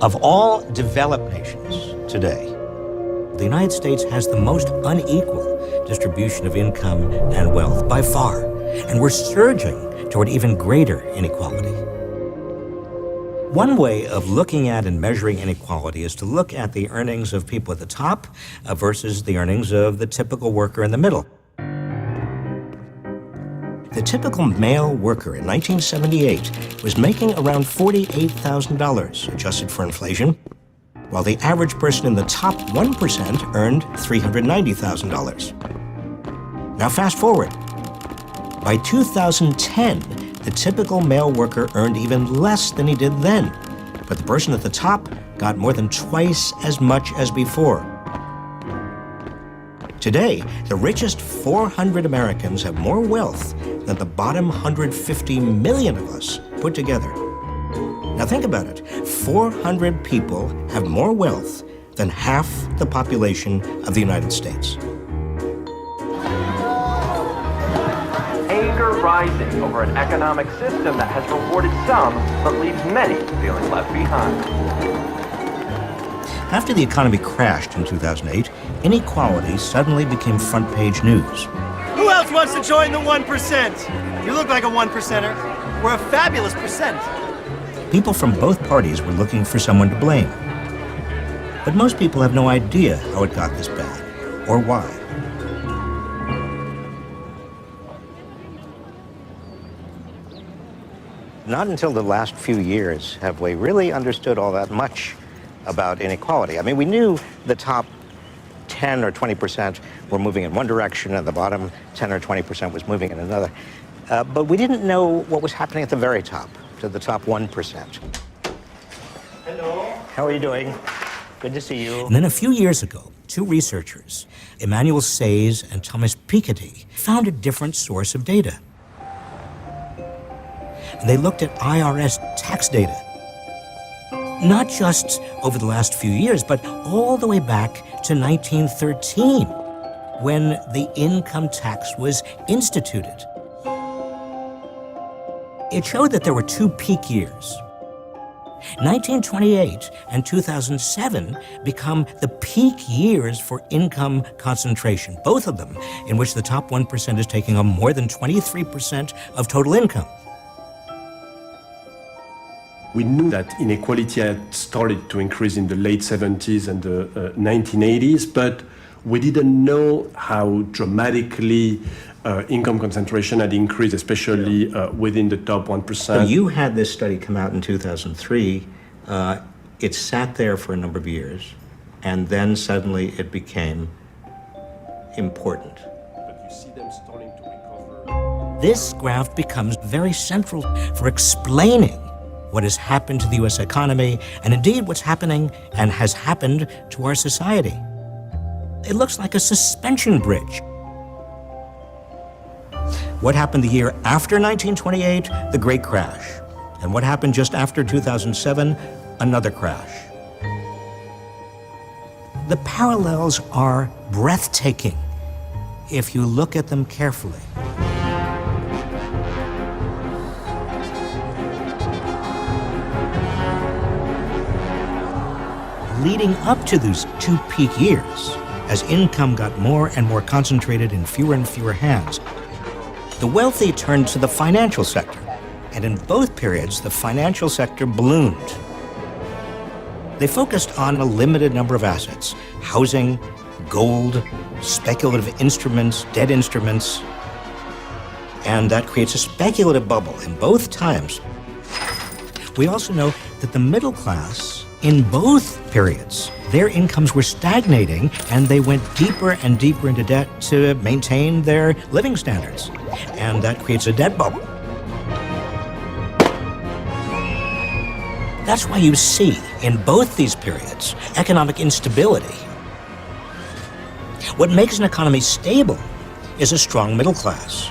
Of all developed nations today, the United States has the most unequal distribution of income and wealth by far, and we're surging toward even greater inequality. One way of looking at and measuring inequality is to look at the earnings of people at the top versus the earnings of the typical worker in the middle. The typical male worker in 1978 was making around $48,000, adjusted for inflation, while the average person in the top 1% earned $390,000. Now fast forward. By 2010, the typical male worker earned even less than he did then, but the person at the top got more than twice as much as before. Today, the richest 400 Americans have more wealth than the bottom 150 million of us put together. Now think about it. 400 people have more wealth than half the population of the United States. Anger rising over an economic system that has rewarded some but leaves many feeling left behind. After the economy crashed in 2008, inequality suddenly became front-page news. Who else wants to join the 1%? You look like a 1%er. We're a fabulous percent. People from both parties were looking for someone to blame. But most people have no idea how it got this bad, or why. Not until the last few years have we really understood all that much about inequality. I mean, we knew the top 10 or 20% were moving in one direction and the bottom 10 or 20% was moving in another. But we didn't know what was happening at the very top, to the top 1%. Hello. How are you doing? Good to see you. And then a few years ago, two researchers, Emmanuel Sayes and Thomas Piketty, found a different source of data. And they looked at IRS tax data. Not just over the last few years, but all the way back to 1913, when the income tax was instituted. It showed that there were two peak years. 1928 and 2007 become the peak years for income concentration, both of them in which the top 1% is taking on more than 23% of total income. We knew that inequality had started to increase in the late 70s and the 1980s, but we didn't know how dramatically income concentration had increased, especially within the top 1%. So you had this study come out in 2003. It sat there for a number of years, and then suddenly it became important. But you see them starting to recover. This graph becomes very central for explaining what has happened to the U.S. economy, and indeed what's happening and has happened to our society. It looks like a suspension bridge. What happened the year after 1928? The Great Crash. And what happened just after 2007? Another crash. The parallels are breathtaking if you look at them carefully. Leading up to those two peak years, as income got more and more concentrated in fewer and fewer hands, the wealthy turned to the financial sector, and in both periods, the financial sector ballooned. They focused on a limited number of assets: housing, gold, speculative instruments, debt instruments, and that creates a speculative bubble in both times. We also know that the middle class, in both periods, their incomes were stagnating and they went deeper and deeper into debt to maintain their living standards. And that creates a debt bubble. That's why you see in both these periods economic instability. What makes an economy stable is a strong middle class.